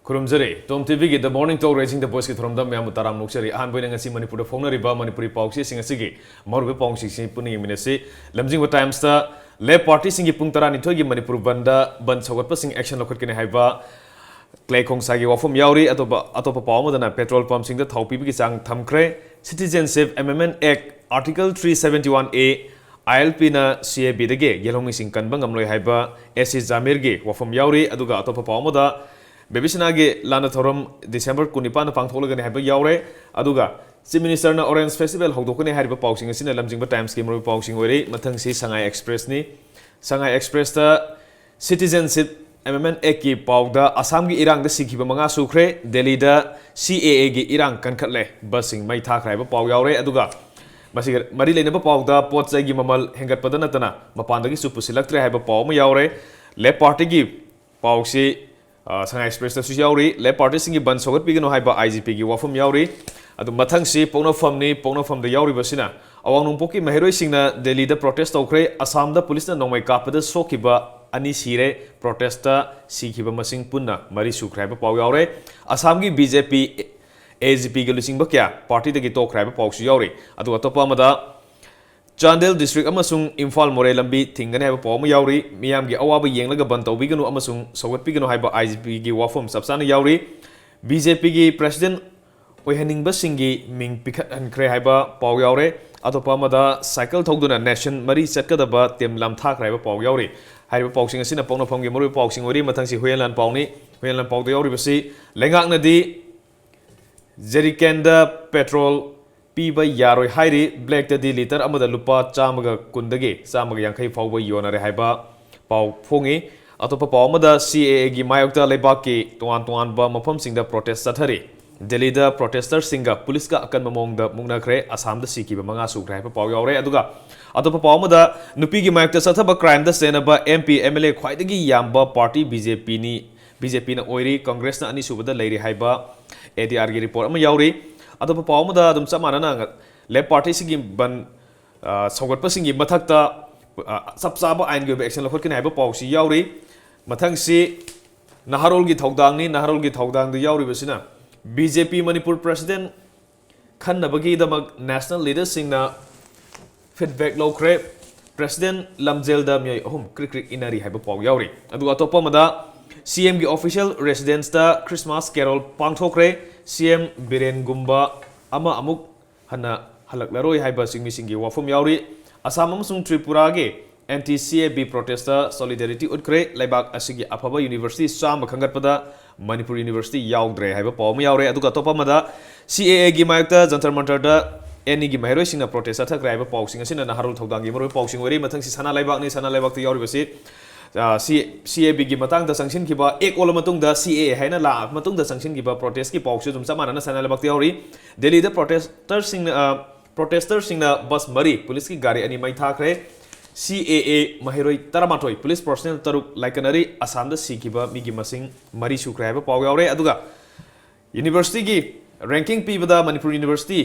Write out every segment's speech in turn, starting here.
Kurumjari, TOMTV ki The Morning Talk Raising the Voice ki thoromda myamu taram nukchari ahan boina ngasi Manipur da phongna riba Manipuri pauksi singasigi marube pongsi sing puni minasi lamjingba times ta le party singi pung tara ni thogi Manipur banda ban sogot pa sing action lokhat kene haiba clay khong sagi wafum yauri atopa pawma dana petrol pump sing da thaupi bi ki chang thamkhre Citizenship Amendment Act Article 371A ILP na CAB dage yelhongi sing kanba ngamloi haiba SC Jamir ge wafum yauri aduga atopa pawma da Bebisnage Lana Thorum December Kunipan Pangtholgan have a yaure Aduga. Chief Minister na Orange Festival Hogdokane had a pouching a sin a lamjingba times game pouching away, Matangsi Sangai Express ni. Sangai Express the Citizenship Amendment Eki Pauda, Asamgi Irang the Sikhi Manga Sukre, Delhi the CAA Irang Kankale, busing my tak have a pow yaure Aduga. Marile never powda, Pots Gimamal, Hengat Padanatana, Mapandagi Supusilactre have a pow yaure, Le Party give Pauxi. Sangai Express the Yauri, Le Party Singi Ban Sogat Pigano Haiba IGP Wafum Yauri, at the Matangsi, Pona from the Yauri Basina. Awang Poki Mahero Singna, Delhi the protest okre, Assam the police no my capital Sokiba, Anisire, protester, Sikiba Masing Puna, Marisu Crab Pau Yaure, Assamgi BJP AGP Galusing Bakia, Party the Gito Crab Pau Yauri, at Watopamada. Chandel District Amasung Imphal More Lambi Tingan have a poem Yauri, Miamgi Awabi Yang Banto Bigano Amasung, Sawat Pigano Haiba IGP Wafum Sapsana Yauri, BJP President Ohening Basingi Ming Pikat and Kre Haiba Pau Yaure, Atopamada Cycle Togduna Nation Marie Setkadaba Tim Lam Tak Haiba Pau Yauri, Haiba Pauxing a Sina Pona Pongi Muru Pauxing Ori Matansi Huelan Pauni, Huelan Pau Yauri Basi, Lengak Nadi Jerikenda Petrol. Piba Yaroi Hairi, Black the Liter, Amada Lupa, Chamaga Kundagi, Samaga Yankai Power Yona Haiba, Pau Fungi, Atopa Pomada, CAA Mayokta Lebaki, Tuan Ba Mapum Sing the protest Satari. Delhi the protester singer, Puliska Akan Mamong the Munakre, Assam the Siki, Mangasu, Grapa Power Aduga. Atopa Pomada, Nupigi Mayokta Sataba Crime the Senaba, MP, MLA, Quaitagi Yamba, Party, BJP na Oiri, Congress na Anisuba the Lady Haiba, ADR report, Amayauri. Atau pawamada dum sama nana le party singi ban sogot pa singi mathakta sapsaba ain ge action lokhot kene haiba pawsi yauri mathang si naharol gi thodang du yauri basina BJP Manipur president khanna bagi damak national leaders singna feedback lokre president lamjel da myai krik inari haiba paw yauri adu atopa mada CM gi official residence da Christmas carol pangthokre CM Biren Gumba ama amuk hana halaklaroi haiba singmi singi wafum yauri Assam amasung Tripura ge anti-CAB protester solidarity utkre laibak asigi afaba university SHARMA khangatpada Manipur University yaudre haiba pawm yaure aduga topa mada CAA gi mayakta jantar mantar da any gi mahroi singna protester thakra haiba pawsing asina na harul thodang gi moroi pawsing ori mathang si sana laibak ta yauri basi CAB की Matang the suction की बा एक ओल Matang the CAA है ना ला Matang the suction की बा protest की पॉक्स जो तुम ना सना लगती है और दिल्ली द प्रोटेस्टर सिंह ना बस मरी पुलिस की गाड़ी अनि मई था करे CAA महिरोई तरमाटोई पुलिस पर्सनल तरुक लाइकनरी असम द सी की बा मी की मसिंग मरी सुक्राय बा पाव यावरे अदुगा यूनिवर्सिटी की रैंकिंग पी बदा मणिपुर यूनिवर्सिटी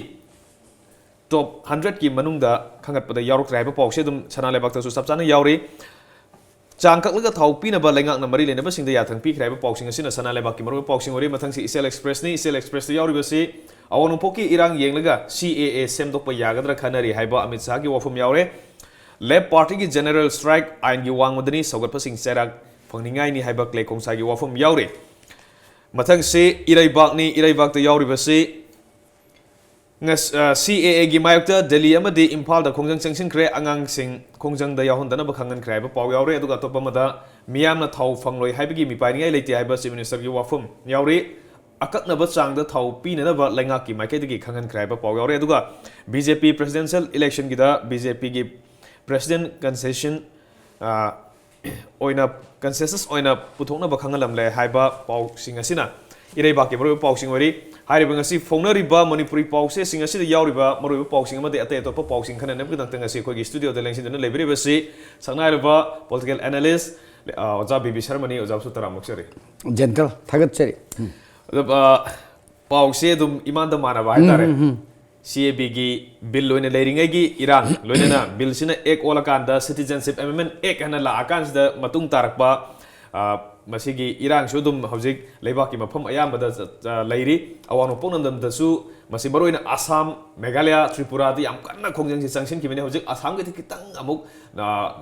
टॉप 100 की मनुंग द खंगत पदा यारुक राय बा पॉक्स तुम सना लेबक तसु सब जाना यावरे Changkak Taupi na Balangang na Marila never sing the Yatang Peak, Boxing, a sinner, Sana Lebaki, Boxing, or Matansi, Isel Express, Isel Express, the Yauri, Awanupoki, Irang Yangaga, CAA, Semdopa Yagadra, Canary, Haiba, Amitsagi, or from Yaure, Leb Party General Strike, and Yuang Madani, Soga Passing Serak, Pangingani, Haiba, Clay Kongsagi, or from Yauri. Matang say, Irai Bak the Yauri, CAA gi mayokta Delhi amadi Imphal da khongjang sanction kre angang sing khongjang da yahon dana bakhangan krai ba paw yaure aduga topa mada miyam na thau fangloi haibagi mipani ngai leiti haiba chief minister gi wafum yauri akakna ba chang da thau pi na ba lenga ki maikai gi khangan krai ba paw yaure aduga BJP presidential election gi da BJP gi president concession oina consensus oina puthokna ba khangalam le haiba paw singa sina irei ba ke bro paw sing ori Haribangasi Fonariba, Manipuri Pauxes, sing a city Yauriba, Moriba Pauxing, a day of Pauxing, and never done a sequel studio, the Langston and Liberty, Sanariba, political analyst, Zabi ceremony of Zapsutaramoxeri. Gentle, Tagateri. The Pauxedum Imanda Manava, CAB Bill in a lading eggy, Iran, Lunena, Bill Sina Ek Olakanda, Citizenship Amendment, Ek and La Akans, the Matung Tarakba. ꯃꯁꯤꯒꯤ ꯏꯔꯥꯡꯁꯨ ꯑꯗꯨꯝ ꯍꯧꯖꯤꯛ ꯂꯩꯕꯥꯛꯀꯤ ꯃꯐꯝ ꯑꯌꯥꯝꯕꯗ ꯂꯩꯔꯤ ꯑꯋꯥꯡ ꯅꯣꯡꯄꯣꯛ ꯂꯝꯗꯝꯗꯁꯨ ꯃꯁꯤ ꯃꯔꯨꯑꯣꯏꯅ ꯑꯁꯥꯝ ꯃꯦꯘꯥꯂꯌꯥ ꯇ꯭ꯔꯤꯄꯨꯔꯥꯗ ꯌꯥꯝ ꯀꯟꯅ ꯈꯣꯡꯖꯪꯁꯤ ꯆꯪꯁꯤꯟꯈꯤꯕꯅꯤ ꯍꯧꯖꯤꯛ ꯑꯁꯥꯝꯒꯤꯗꯤ ꯈꯤꯇꯪ ꯑꯃꯨꯛ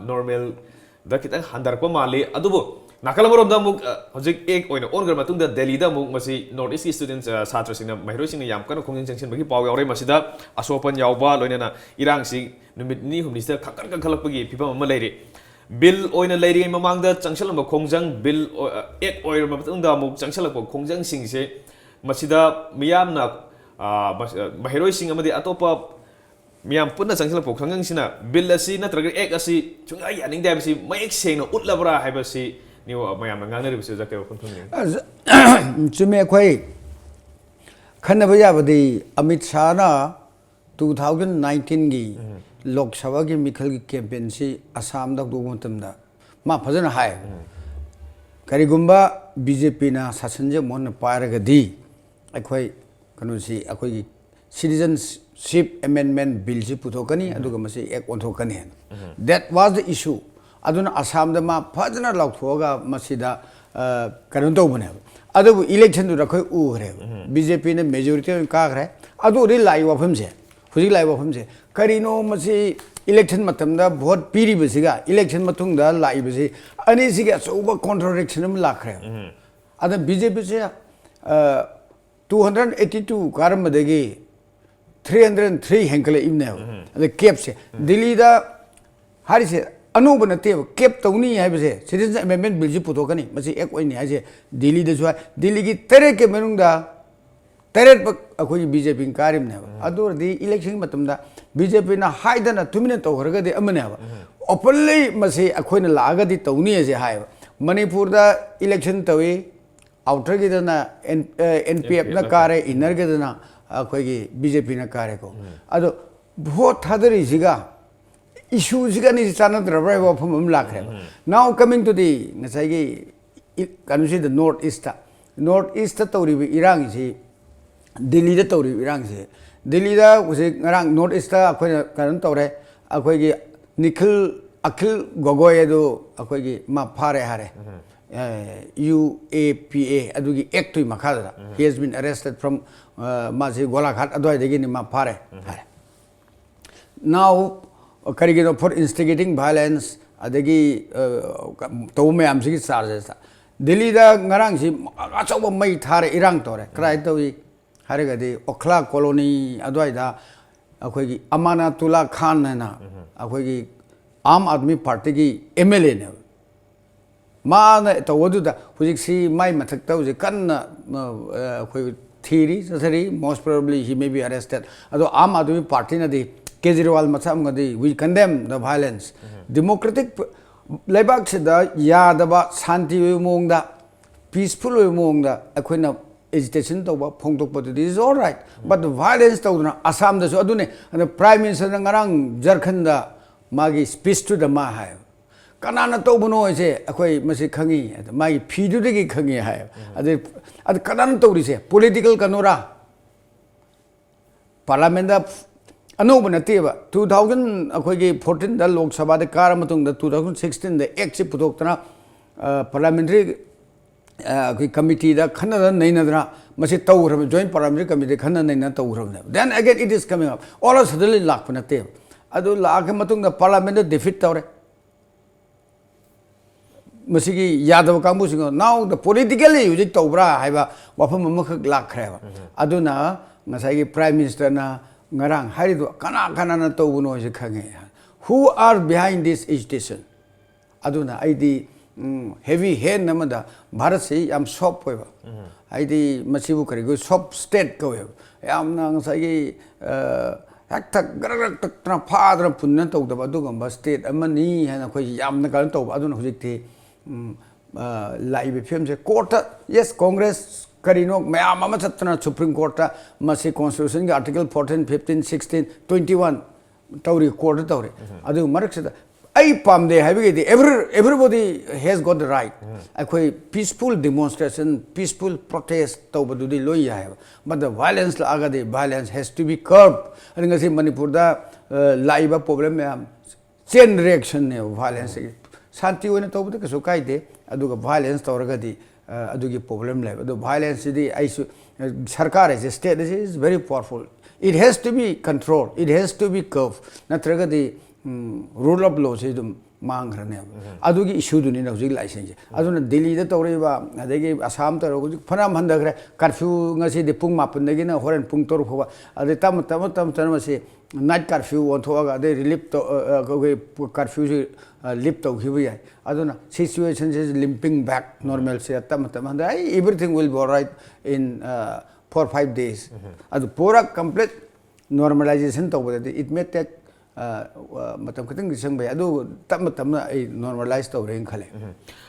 ꯅꯣꯔꯃꯦꯜꯗ ꯈꯤꯇꯪ ꯍꯟꯊꯔꯛꯄ ꯃꯥꯜꯂꯤ ꯑꯗꯨꯕꯨ ꯅꯥꯀꯜ ꯑꯃꯔꯣꯝꯗ ꯑꯃꯨꯛ ꯍꯧꯖꯤꯛ ꯑꯦꯛ ꯑꯣꯏꯅ ꯑꯣꯟꯈ꯭ꯔ ꯃꯇꯨꯡꯗ ꯗꯦꯜꯂꯤꯗ ꯑꯃꯨꯛ ꯃꯁꯤ ꯅꯣꯔꯠ ꯏꯁꯀꯤ ꯁ꯭ꯇꯨꯗꯦꯟ ꯁꯥꯇ꯭ꯔꯁꯤꯡꯅ ꯃꯍꯩꯔꯣꯏꯁꯤꯡꯅ ꯌꯥꯝ ꯀꯟꯅ ꯈꯣꯡꯖꯪ ꯆꯪꯁꯤꯟꯕꯒꯤ ꯄꯥꯎ ꯌꯥꯎꯔꯦ ꯃꯁꯤꯗ ꯑꯁꯣꯛꯄꯟ ꯌꯥꯎꯕ ꯂꯣꯏꯅꯅ ꯏꯔꯥꯡꯁꯤ ꯅꯨꯃꯤꯠ ꯅꯤꯅꯤ ꯍꯨꯝꯅꯤꯁꯤꯗ ꯀꯟꯈꯠꯂꯛꯄꯒꯤ ꯐꯤꯕꯝ ꯑꯃ ꯂꯩꯔꯤ ꯕꯤꯜ ꯑꯣꯏꯅ ꯂꯩꯔꯤꯉꯩ ꯃꯃꯥꯡꯗ ꯆꯪꯁꯤꯜꯂꯝꯕ ꯈꯣꯡꯖꯪ ꯕꯤꯜ ꯑꯦꯛ ꯑꯣꯏꯔꯕ ꯃꯇꯨꯡꯗ ꯑꯃꯨꯛ ꯆꯪꯁꯤꯜꯂꯛꯄ ꯈꯣꯡꯖꯪꯁꯤꯡꯁꯦ ꯃꯁꯤꯗ ꯃꯤꯌꯥꯝꯅ ꯃꯍꯩꯔꯣꯏꯁꯤꯡ ꯑꯃꯗꯤ ꯑꯇꯣꯞꯄ ꯃꯤꯌꯥꯝ ꯄꯨꯟꯅ ꯆꯪꯁꯤꯜꯂꯛꯄ ꯈꯣꯡꯖꯪꯁꯤꯅ ꯕꯤꯜ ꯑꯁꯤ ꯅꯠꯇ꯭ꯔꯒ ꯑꯦꯛ ꯑꯁꯤ ꯁꯨꯡꯌꯥ ꯌꯥꯅꯤꯡꯗꯦ ꯍꯥꯏꯕꯁꯤ ꯃꯌꯦꯛ ꯁꯦꯡꯅ ꯎꯠꯂꯕ꯭ꯔꯥ ꯍꯥꯏꯕꯁꯤ ꯃꯌꯥꯝꯅ ꯉꯥꯡꯅꯔꯤꯕꯁꯤ ꯑꯣꯖꯥ ꯀꯩ ꯋꯥꯈꯜ ꯊꯝꯕꯤꯅꯤ ꯆꯨꯝꯃꯦ ꯑꯩꯈꯣꯏ ꯈꯟꯅꯕ ꯌꯥꯕꯗꯤ ꯑꯃꯤꯠ ꯁꯥꯍꯅ 2019ꯒꯤ ꯂꯣꯛ ꯁꯚꯥꯒꯤ ꯃꯤꯈꯜꯒꯤ ꯀꯦꯝꯄꯦꯟꯁꯤ ꯑꯁꯥꯝꯗ ꯍꯧꯗꯣꯛꯄ ꯃꯇꯝꯗ ꯃꯥ ꯐꯖꯅ ꯍꯥꯏ ꯀꯔꯤꯒꯨꯝꯕ BJPꯅ ꯁꯥꯁꯟꯁꯦ ꯃꯨꯟꯅ ꯄꯥꯏꯔꯒꯗꯤ ꯑꯩꯈꯣꯏ ꯀꯩꯅꯣꯁꯤ ꯑꯩꯈꯣꯏꯒꯤ ꯁꯤꯇꯤꯖꯟꯁꯤꯞ ꯑꯦꯃꯦꯟꯃꯦꯟ ꯕꯤꯜꯁꯤ ꯄꯨꯊꯣꯛꯀꯅꯤ ꯑꯗꯨꯒ ꯃꯁꯤ ꯑꯦꯛ ꯑꯣꯟꯊꯣꯛꯀꯅꯤ ꯗꯦꯠ ꯋꯥꯖ ꯗ ꯏꯁꯨ aduna Assam ma fajana lauthoga masida kanon tawbane adu election du rakhoi ugre BJP ne majority ka gre adu ri lai wafam je huji lai wafam je karino masi election matamda vote piri besiga election matungda lai besi ani siga soba contradiction am lakhre ada BJP se 282 karam madegi 303 henkale imne the cap se Delhi da hari se अनूब नते केप तौनी है बसे citizen amendment bill जी पुथोकनी मसी एक ओइनी है दिल्ली दसु दिल्ली की तेरे के मनुंगदा तेरे अखोई बीजेपी कारिम ने अदुर दी इलेक्शन मतमदा बीजेपी ना हाइदना तुमिने तौरगदे अमने ओपनली मसी अखोइना लागदी तौनी है हाय मणिपुर दा इलेक्शन तवे आउटर की दना एनपीएफ ना कारे इनर के दना अखोई बीजेपी ना कारे को अदो vote थादरी जिगा issues gani chana drabra from lakre now coming to the ngasai can see the north east tawri irang ji Delhi da tawri irang ji Delhi da ngarang north east akoi kan tawre akoi gi nikhil akhil gogoi do akoi gi ma phare hare UAPA adugi act to makadra he has been arrested from maji golaghat adoi degi ni ma phare now Karigino for instigating violence, adagi Tome Amsiki charges. Delhi da Narangi, Achoba May Tare Irang Tore, cried to Harigadi, Okla colony, Adwaida, Akwegi, Amana Tula Khanana, Akwegi, Am Admi Partigi, MLN. Man, Tawoduda, who see my Matakta, the Kana theory, most probably he may be arrested. Although Am Admi Partina the Kejriwal Masamgadi, we condemn the violence. Democratic Lebak Seda, Yadaba, Santi Mungda, peaceful Mungda, Aquina agitation to Pongtopot is all right. But the violence to Assam the Sodune and the Prime Minister Nangarang Jarkanda Magi speech to the Mahai. Kanana Tobuno is a Masikangi, my Pidudigi Kangi have. At the Kanana Tori say, political Kanura Parliament. Anoba nativa 2014 the Lok Sabha the Karamatung the 2016 the ex Putokana parliamentary committee the Canada Nainadra Masi Tauram joint parliamentary committee Kana Naina Tauram. Then again it is coming up. All of suddenly Lakpanative. Adu Lakamatung the parliament defeat Taure Masiki Yadav Kamusingo. Now the politically you did Taubra Haiva Wapamaka Lakreva. Aduna Masaki Prime Minister na Ngarang Haridu Kana Tobuno is a Kange. Who are behind this agitation? Aduna, ID heavy hand Namada, Barasi, I'm shop over. ID Masibu Karigo, shop state go. I'm Nangsagi Acta Padra Punato, the Badugamba state, Amani, and a Yam Naganto, Aduna Huziti Live films a quarter. Yes, Congress. Karino, Mama Satana Supreme Court, Masi Constitution, Article 14, 15, 16, 21, Tauri, quarter Tauri. Adu Marxada. I palm they have it. Everybody has got the right. A peaceful demonstration, peaceful protest, Taubadudi Loya. But the violence, Agade, violence has to be curbed. I think I say Manipurda, Laiba problem, chain reaction of violence. Santi when Tobaka Sukaide, aduga violence tawragadi adugi problem le adu violence di aisu sarkar is state is very powerful. It has to be controlled, it has to be curbed, natragadi rule of law se dum mangrane adugi issue duni na hujik license aduna Delhi da tawriba adagi Assam ta hujik phanam handagre curfew ngasi de pung mapun dagi na horen pung tor phoba ade tam se night curfew on thoga de relief to curfew lift to hibu yai aduna situation is limping back normal se tam everything will be all right in 4-5 days adu pura complete normalization to it may take matam kitang isang bay adu tam na ay normalize to rin khale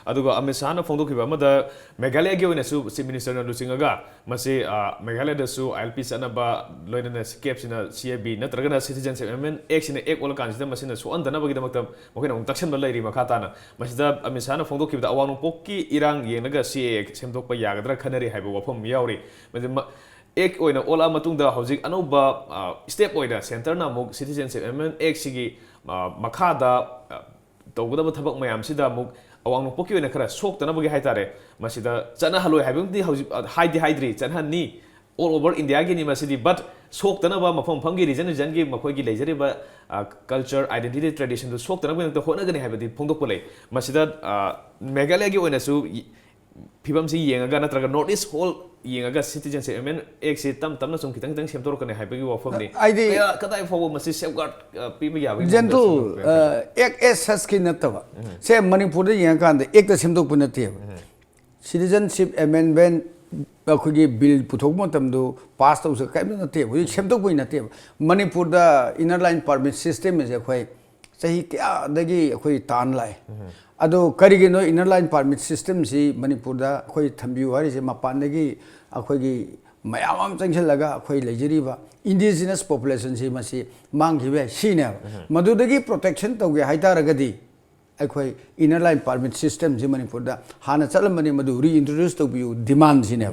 aduga amisana phongdo khiba amada Meghalaya ge oina su chief minister na lusingaga masi Meghalaya da su ILP sana ba loina skep sina CAB natraga citizenship amendment act sina act wala kan sida masina su andana bagi damakta mokina ung taksan ba lairi makata na masida amisana phongdo khiba awang pokki irang yenaga CAA semdok pa yagadra khanari haiba wafam yauri ek oina ola matungda hojik anoba step oina center na muk citizenship amendment act sigi makhada tawgada thabak mayam sida muk awang pokki oina khara soktana bagi haitare masida chana haloi haibumdi hojik haidri chanha ni all over India gi ni masidi but soktana ba mafam phamgi region gi makoi gi lejare ba culture identity tradition do soktana ba to hona gani haibadi phongdok polai masida Meghalaya gi oina su phibam si yengaga natraga north east whole yengaga citizenship amendment act si tam na sum kitang semtor kane haibagi wafam ni kadai forward masi safeguard piba yawi gentle ek ss ki natwa se Manipur de yenga kan ek ta semdok punate citizenship amendment akhigi bill puthok matam do pass to kai na te bu semdok bu na te Manipur da inner line permit system is akhoi sahi kya dagi akhoi tan lai ado karigino inner line permit system si Manipur da akhoi thambiu hari se mapan dagi akhoi gi mayam changchal laga akhoi lejeri ba indigenous population si masi manghi be sine madu dagi protection tawge haita ragadi akhoi inner line permit system si Manipur da hana chalamani madu reintroduce tawbiu demand sine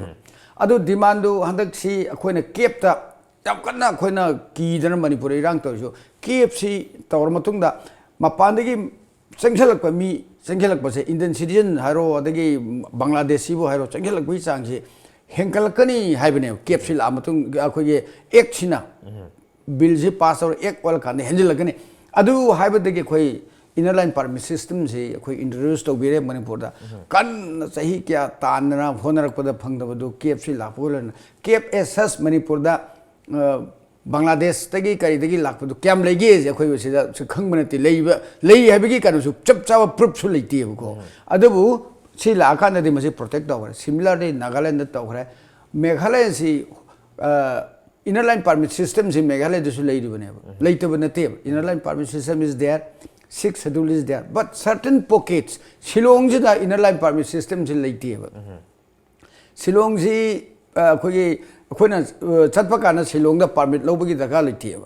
ado demand do handak si akhoi na cap ta yam kana akhoi na ki dana Manipur irang to so cap si tawr matung da mapan dagi changchalak pa mi changchalak pa se Indian citizen haro adagi Bangladeshi bo haro changchalak bi chang si henkalakani haibane cap si la matung akhoi ge ek sina bill si pass or ek wal kan henjalakani adu haibadagi akhoi inner line permit system si akhoi introduce to bire Manipur da kan sahi kya tanna honarak pada phangdabadu cap si la polan cap ss Manipur da Bangladesh tagi kari tagi lakpadu kyam legi je akhoi sida khangbanati lei habigi kanu su chap chawa proof su leiti ko adabu si la kan de masi protect over similarly Nagaland da tawre Meghalaya si inner line permit system si Meghalaya su lei bane leite bane te inner line permit system is there 6th schedule is there but certain pockets Shillong ji da inner line permit system si leiti Shillong ji akhoi akhona chatpa kana Shillong da permit lobagi daga leiti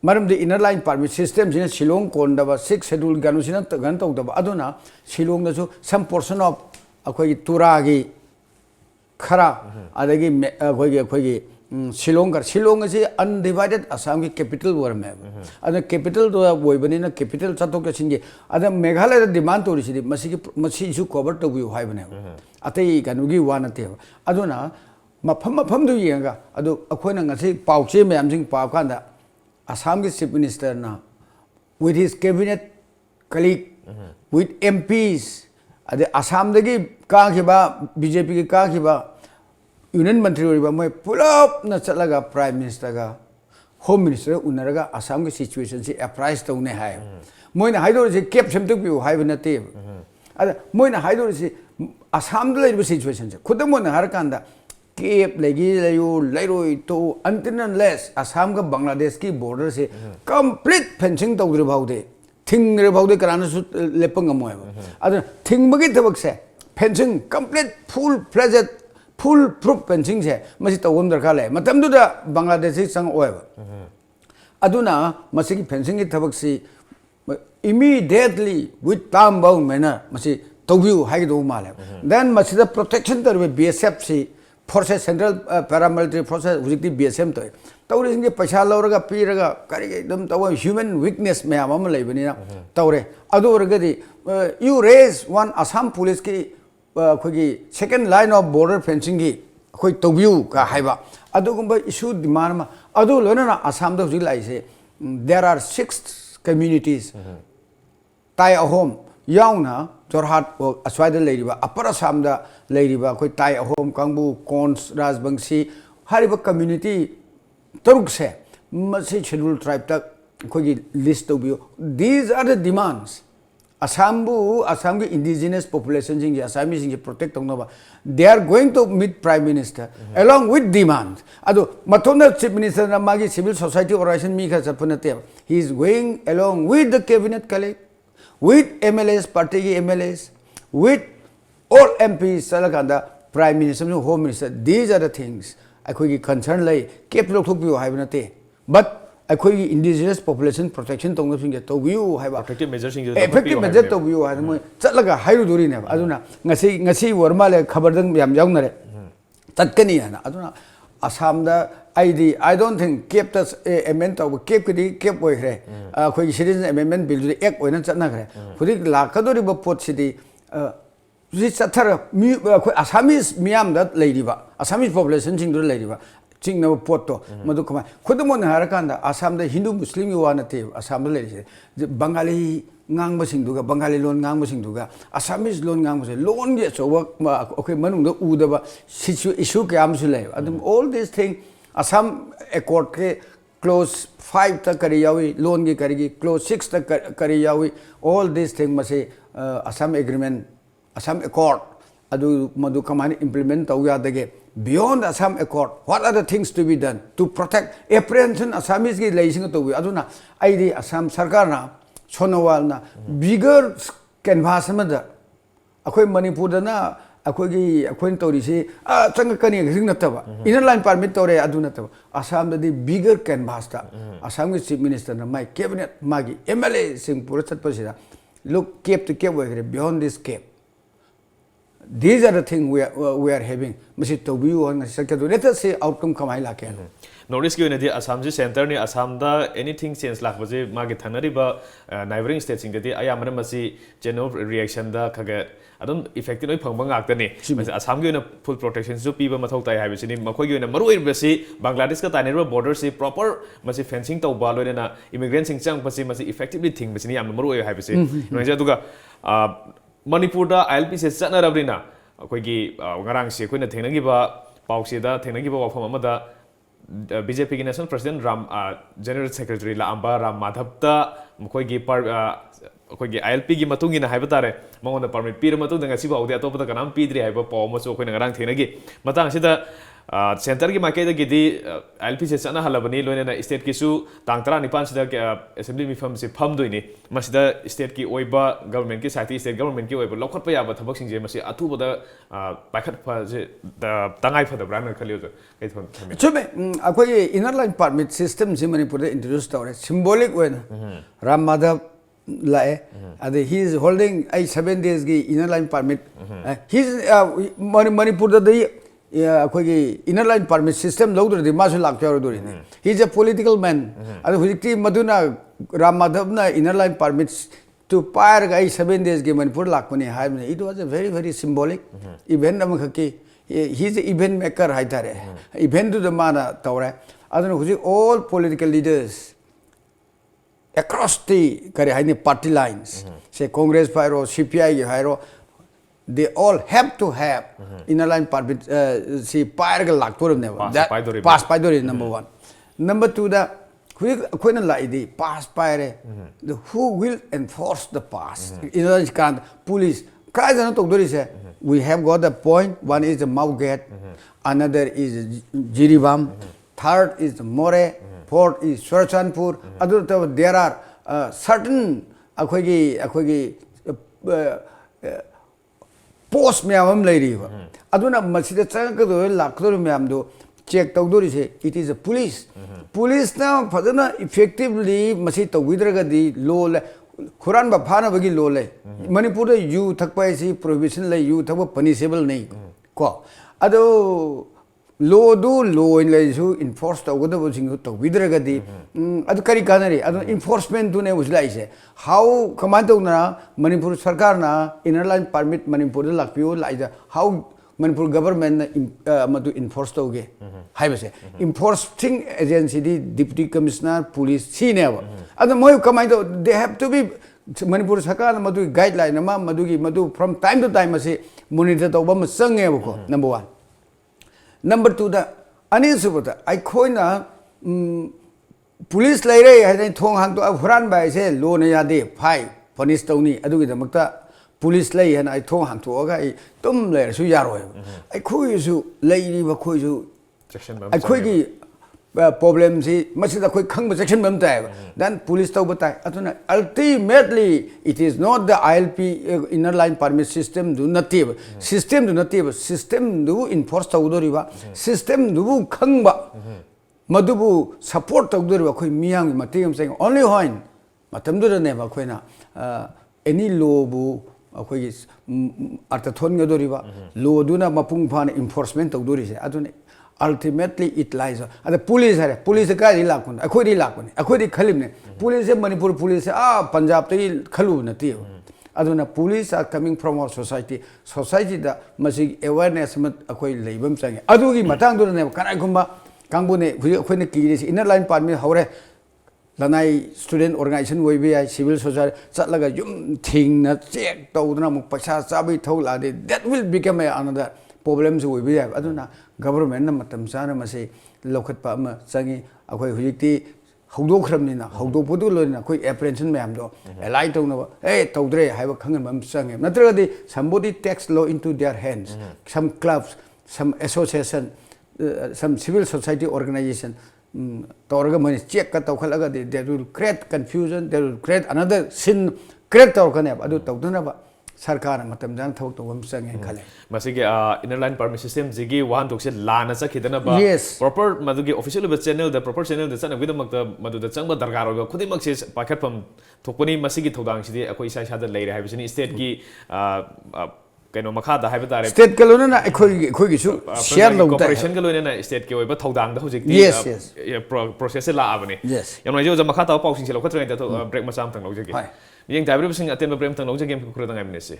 maram de inner line permit system sina Shillong kon da 6th schedule ganu sina gan tau da aduna Shillong da so some portion of akhoi tura gi khara adagi akhoi Shillong is undivided Assam capital war me and capital do boybani na capital chatok singe ada Meghalaya demand to risi masi su cover to bu haibane atai kanugi wanate aduna mafam do yenga adu akhona ngasi pauche mayam sing paw kanda Assam chief minister na with his cabinet colleague with MPs ade Assam dagi ka khiba BJP ki ka khiba Union Mantri oriba moi pulap na chalaga Prime Minister ga Home Minister unaraga Assam ki situation si apprise to ne hai moi na haidor si cap semtuk bi hai bana te ada moi na haidor si Assam da le situation se khudam moi na har kanda cap legi lairo to until unless Assam ga Bangladesh ki border se complete fencing to gre baude thing re baude karana su lepang mo ada thing magi tabak se fencing complete full proof fencing se masi tawom darkha le matam du da Bangladesh sang oeba aduna masi ki fencing ki thabak si immediately with time bound manner masi tawbiu hai do male then masi da protection tarwe BSF si forces central paramilitary forces hujikti BSM to tawre singe paisa lawraga piraga kari dum taw human weakness me amam leibani na tawre adu orgadi you raise one Assam police ki khogi second line of border fencing gi khoi tawbiu ka haiba adu gumba issue demand ma adu lona na Assam da hujik lai se there are 6 communities tai ahom yauna Jorhat aswada leiriba Upper Assam da leiriba khoi tai ahom kangbu Kons Rajbangsi hariba community taruk se masi scheduled tribe ta khoi list tawbiu these are the demands Assam indigenous population jing Assamese jing protect tongnoba they are going to meet prime minister along with demands adu matona chief minister na magi civil society organization mi kha chapunate he is going along with the cabinet colleague with MLAs party MLAs with all MPs salakanda prime minister home minister these are the things akhoi concern lai kep lok thuk bi haibnate but akhoi indigenous population protection tong sing to view haiba effective measure to view ha mo chatlaga hairu duri ne aduna ngasi warma le khabar dang yam jaunare tatkani na aduna Assam da I don't think kept us amendment of kept the kept boy here akhoi citizen amendment bill the ek oina chatna kare khudik lakadori ba pot city this athar Assamese miam that lady ba Assamese population jing dur lady ba jing na pot to madu kama khudmon harakanda Assam da Hindu Muslim yu wana te Assam le Bengali ngang ba sing duga Bengali lon ngang ba sing duga Assamese lon ngang ba lon ge so okay manung da u da ba issue ke am su le adum all these thing Assam accord ke clause 5 ta kari yawi loan ge kari clause 6 ta kari yawi all these thing mase Assam agreement Assam accord adu madu kamani implement tau ya dage beyond Assam accord what are the things to be done to protect apprehension Assamese ge leising to wi aduna aidi Assam sarkar na sonowal na bigger canvas ma da akhoi Manipur da na akhoi tori si chang kani ring na taba inner line permit tore adu na taba Assam da the bigger canvas ta Assam chief minister na my cabinet magi MLA sing pura chat pasida look keep to keep way beyond this cape these are the things we are having masi to view on sakadu let us say outcome kamai la ke notice ki onadi Assam ji center ni Assam da anything change lak baje magi thanari ba neighboring states sing de ayamana masi general reaction da khaga adum effective noi phangba ngak ta ni masi Assam gi na full protection su pi ba mathau tai habi sini makhoi gi na maru basi Bangladesh ka tanero border si proper masi fencing tau ba lo na immigrant sing chang basi masi effectively thing basi ni am maru habi si no ja duga Manipur da ILP se chatna rabrina akhoi gi ngarang se khoi na thenagi ba pau se da thenagi ba wafam amada BJP ki national president general secretary la amba Ram Madhav ta mkhoi gi akhoi gi ILP gi matung ina haiba tare mangona permit pir matung danga siba audia to pada kanam pidri haiba paw ma so khoi na ngarang thenagi matang sida center ki market gi di ILP se chana halabani loine na state ki su tang 19 sida assembly mi fam se pham doini masida state ki oiba government ki sati state government ki oiba lokhat pa yaba thabak sing je masi athu bada paikhat pha je tangai pha da brand khaliyo jo kai thon chume akhoi inner line permit system ji Manipur da introduce tawre symbolic way na Ram Madhav lae he is holding 7 days gi inner line permit he is Manipur da akhoi inner line permit system lawdur di masu lak chawr duri he is a political man adu hujikti maduna Ram Madhav na inner line permits to fire guy 7 days gi Manipur lakmani hai it was a very symbolic event amkhaki he is a event maker haitare event to the mana tawre adu hujik all political leaders across the kare haini party lines say Congress pyro CPI gi hairo they all have to have inner line permit see fire ga laktor ne pass paidori number 1 number 2 da khoi na lai di pass pyre the who will enforce the pass inner line kan police kai jana tok dori se we have got the point one is the Mau gate another is Jiribam third is More fourth is Surchanpur other there are certain akhoi post myam lady aduna masida changkado lakdo myam do check tawdori se it is a police na fadana effectively masi tawidra di law le Quran ba phana bagi law le Manipur da you thakpa si prohibition le you thakpa punishable nei ko ado law do law in like enforce the whatever thing to vidragadi adu kari kanari adu enforcement do ne was like how commando na Manipur sarkar na inner line permit Manipur lakpio like how Manipur government madu enforce toge hai base enforcing agency di deputy commissioner police senior adu moy commando they have to be Manipur sarkar madu guideline ma madu from time to time ase monitor to ba sange ko number 1 Number 2 da ani subata I khoina police lai re hai thong hang to huran bai se lo na ya de phai punish tawni adu gi damakta police lai han ai thong hang to ga ai tum le su ya roi ai khoi su lai ri ba khoi su ai khoi gi problem si masida khoi khang ba section bam tai then police taw batai atuna ultimately it is not the ILP inner line permit system do native system do enforce taw do riba system do khang ba madubu support taw do riba khoi miyang matim saying only when matam do ne ba khoi na any law bu khoi arta thon ga do riba law do na mapung phan enforcement taw do ri se atuna ultimately it lies the police ka ri lakun akhoi ri lakun akhoi ri khalim ne police Manipur police Punjab te khalu na ti aduna police are coming from our society da masi awareness mat akhoi leibam change adu gi matang du ne kanai gumba kangbu ne akhoi ne ki ri inner line permit hore lanai student organization woi bi civil society chatlaga yum thing na check tawduna mu paisa chabi thola de that will become another problems woi bi aduna government na matam sana mase lokhat pa ma changi akhoi hujikti hawdok khramni na hawdok podu loina khoi apprehension mayam do alai tawna tawdre haiba khangan bam changi natraga di somebody takes law into their hands some clubs some association some civil society organization tawraga mani check ka tawkhalaga they will create confusion they will create another sin create tawkane adu tawduna ba sarkar matam jang thok to bam changi khale masigi inner line permit system jigi wan tokse lana sakhidana ba proper madugi official ba channel the proper channel the chana widam makta maduda changba dargar oga khudi makse pakhatpam thokpani masigi thodang sidi akoi isa isa da leire haibisini state gi kaino makha da haiba tare state kalona na khoi gi su share lo corporation kalona na state ki oiba thodang da hojik process la abani yamna jo makha ta pausing se lo khatra ta break ma sam tang lo jigi yeng tabri sing aten ba prem tang lo jigi ku khura ngai minese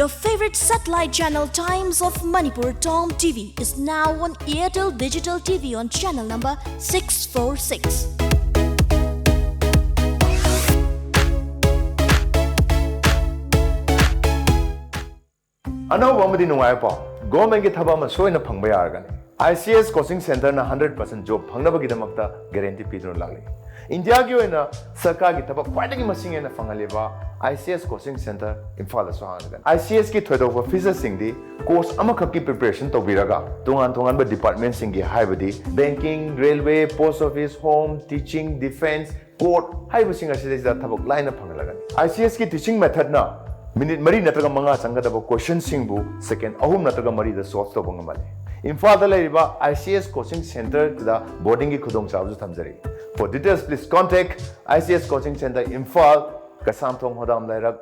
Your favorite satellite channel Times of Manipur TOMTV is now on Airtel Digital TV on channel number 646. Ano wamadi nungai pa government ki thaba ma soina phangba yargani ICS coaching center na 100% job phangna bagi damakta guarantee pidro lagli India ki oina sarkar ki thaba khwaidagi masing ena phangaliba ICS coaching center imphal da sohanagan ICS ki thoidoba officer sing di course amakhak ki preparation tobiraga tongan ba department sing gi haibadi banking railway post office home teaching defense court haibu sing asida da thabak line phangalagan ICS ki teaching method na minute mari natraga manga changadaba question sing bu second ahum natraga mari da solve to bangamale Imphal da laiba ICS coaching center da boarding ki khudong chabu thamjari For details please contact ICS coaching center Imphal Kasam Thong Hodam Lairak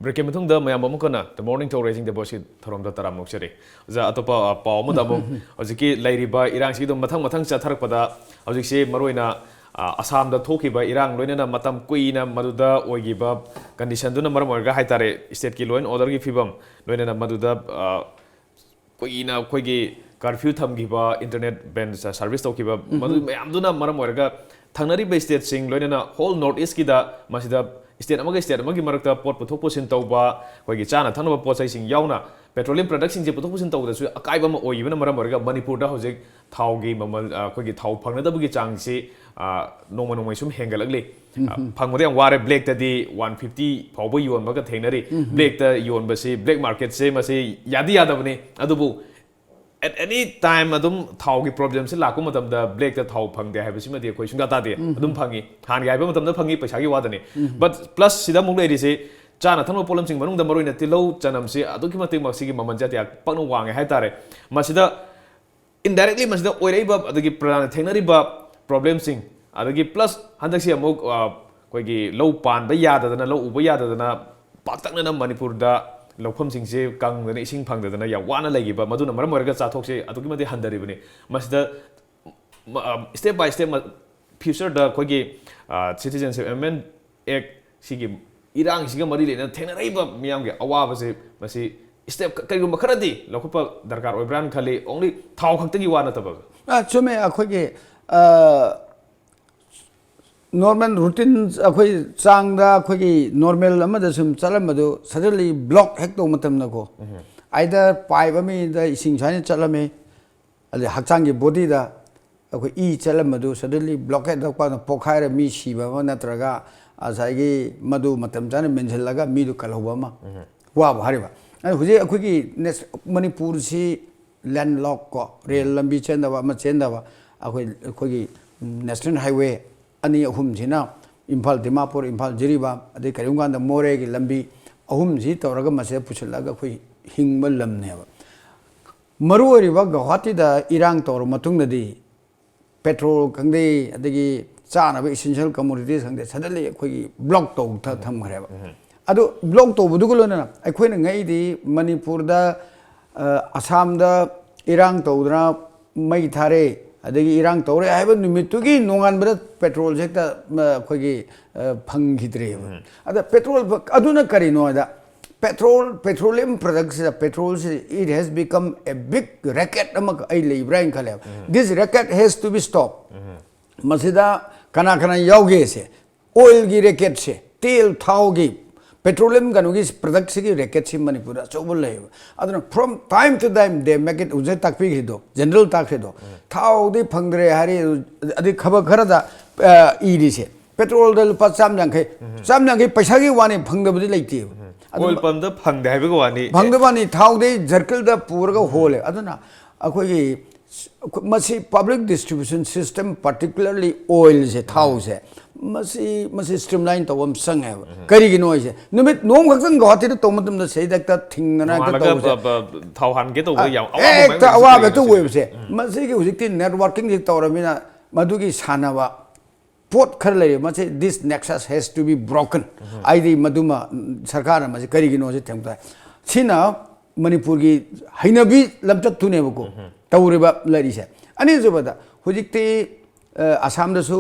Breaking matung da mayam bamu kana the morning to raising the boss thorom da taram muksari za atopa paw mu da mu hojiki lairi ba irang si dum mathang cha tharak pada hojik se maroina asam da thoki ba irang loina na matam kuina maduda oigi ba condition duna maram orga haitare state ki loin order gi fibam loina na maduda kuina khoigi curfew tham gi ba internet ban service to ki ba madu mayam duna maram orga thangnari ba state sing loina na whole north east ki da masida state amagi marakta pot puthok pusin tawba khoigi chana thanaba pochai sing yauna petroleum products sing je puthok pusin tawda su akaiba ma oibana maram orga Manipur da hojik thau gi mamal khoigi thau phangna da bugi chang si nongma nongma sum hengalakli phangmode yang ware black ta di 150 phawba yon ba ka thengnari black ta yon ba si black market se ma se yadi yadabani adubu at any time adum thau gi problem se laku matam da black ta thau phangde ha bisi ma de koi sunga ta de adum phangi han ga ba matam da phangi paisa gi wadani but plus sida mung le ri se chana thangno problem sing manung da maroi na tilo chanam se adu ki matik mak sigi maman jati pakno wange hai tare masida indirectly masida oirei ba adu gi pradana thengnari ba problem sing adu gi plus handak si amuk koi gi low pan ba yada dana low uba yada dana paktak na manipur da lawpham sing se kang dana ising phang dana ya wana lagi ba maduna maram orga cha thok se adu gi mate handari bani masida step by step future da koi gi citizenship amendment act sigi irang siga mari le na thena rai ba miyam ge awa ba se masi step kai gum kharadi lokpa darkar oi brand khali only thau khakta gi wana tabag chume akhoi ge normal routines akhoi changda akhoi gi normal amada sum chalam madu suddenly block hek to matam na ko either pai ba mi da ising chani chalame ale hakchang gi body da akhoi e chalam madu suddenly block da pa na pokhaira mi si ba natraga asai madu matam chana mention laga mi du kalhoba ma wa bhari ba huje akhoi gi manipur si landlock ko rail lambi chenda ba ma chenda ba akhoi gi national highway ani ahum jina imphal dimapur imphal jiriba ade kariungan da more gi lambi ahum ji tawraga mase puchalaga akhoi hingba lamne ba maru ori ba guwahati da irang tawr matung da di petrol kangde adegi chana ba essential commodities kangde suddenly akhoi block to tham khare ba adu block to budugulo na akhoi na ngai di manipur da assam da irang tawdra mai thare adegi irang tawre haiba numitugi nongan bra petrol jekta akhoi gi phangidre ada petrol aduna kari no da petroleum products petrol it has become a big racket amak ai leibrain khale this racket has to be stopped masida kana kana yauge se oil gi racket se tel thau gi petroleum ganugi products gi racket si manipur chobul lay aduna from time to time they make it uje takpi do general takhe do thau di phangre hari adi khaba khara da iri se petrol da lupa chamjangkai paisa gi wani phangdabudi leiti oil pump da phangde hai ba wani phangdabani thau de circle da purga hole aduna akhoi gi masi public distribution system particularly oil se thau se masi streamline to wam sang hai kari gi noi se numit nom khakang gawati to tomatum da sei dak ta thingna ka to thau han ge to ya awa ba to we se masi gi hujik networking ji tawramina madu gi sanawa pot khar le masi this nexus has to be broken aidi maduma sarkar masi kari gi no se themta sina manipur gi hainabi lamchat tune ko tawriba lari se ani zubada hujik te assam da su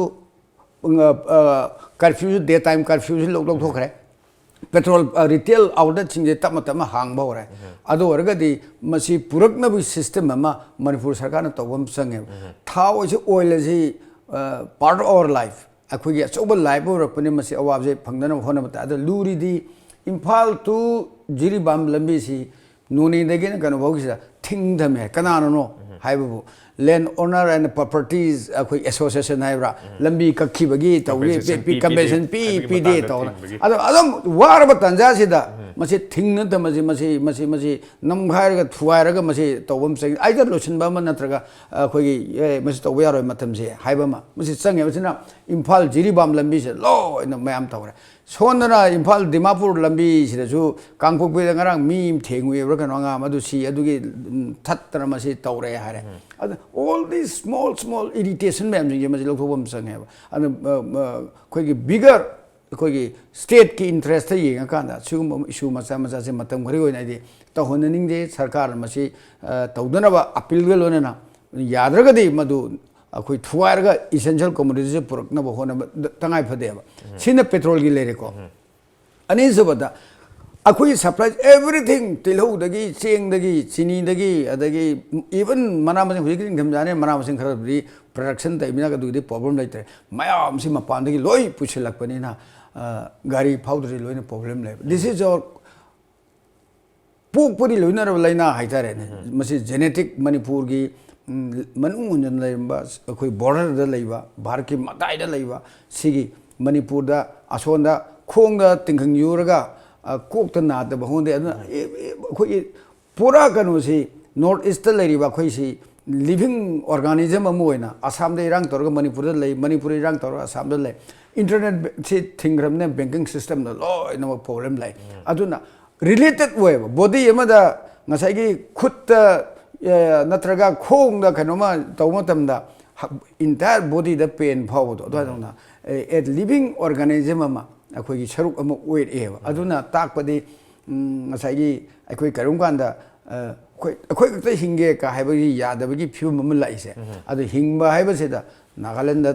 curfew daytime curfew lok thokre petrol retail outlet singje tama hang ba ore ado orga di masi purakna bi system ma manipur sarkar na tawam sange thau is oil is part of our life akhui ya sobal life or apne masi awab je phangdana hona bata ado luri di imphal to jiribam lambi si noni dege na kanu baugi sa thingdame kanana no haibu land owner and properties akhoi association haibra lambi kakhi bagi tawri p convention p de taw adam war ba tanja sida masi thingna ta masi namghar ga thuai ga masi tawam sai either lotion ba man natraga akhoi masi taw ya roi matam se haiba ma masi change masina imphal jiribam lambi se lo ina mayam tawra sonana imphal dimapur lambi sida ju kangpok be ngarang mi thengui ra kan nga madu si adugi thattra masi tawre hare all these small irritation ma'am ji masi loktobam sang hai and koi gi bigger koi gi state ki interest ye nga kanda sum issue masa se matam gari oi nai de ta honaning de sarkar masi tawdana ba appeal ga lonena yadraga de madu akhoi thuarga essential commodities purakna ba hona tangai phade ba sina petrol gi lere ko ani zubada akhoi supply everything tilhou dagi cheng dagi chini dagi adagi even mana masing hujik tham jane mana masing khara bi production ta ibina ka dugdi problem lai tre mayam si mapan dagi loi puchilak pani na gari powder loi na problem lai this is our puk puri loina laina haitare ne masi genetic manipur gi मनून अखोई border लेबा भारत की मताइदा लेबा सिगी मणिपुर दा असोंदा खोंग दा तिंखंग यूरगा Coke ता नाद बहोंदे अखोई पूरा कनो सी नॉर्थ ईस्ट लेरिबा अखोई सी लिविंग ऑर्गेनिज्म अमोइना असम दे इरांग तोरगा मणिपुर दा ले मणिपुर इरांग तोरगा असम दा ले इंटरनेट से थिंग्रमने बैंकिंग सिस्टम दा लोइना प्रॉब्लम लाई अदुना रिलेटेड वे बॉडी अमदा ngसाइगी खुद नत्रगा खोंग दा कनोमा तौमतमदा इंटायर बॉडी दा पेन फावदो अदुना ए लिविंग ऑर्गेनिज्म अमा अखोई सरुक अमा वेट एवा अदुना ताकपदि ngसाइगी अखोई करुम कांदा अखोई खत हिंगे का हाइबगी यादबगी फिल्म अमा लाइसे अदु हिंगबा हाइबसेदा नागालैंड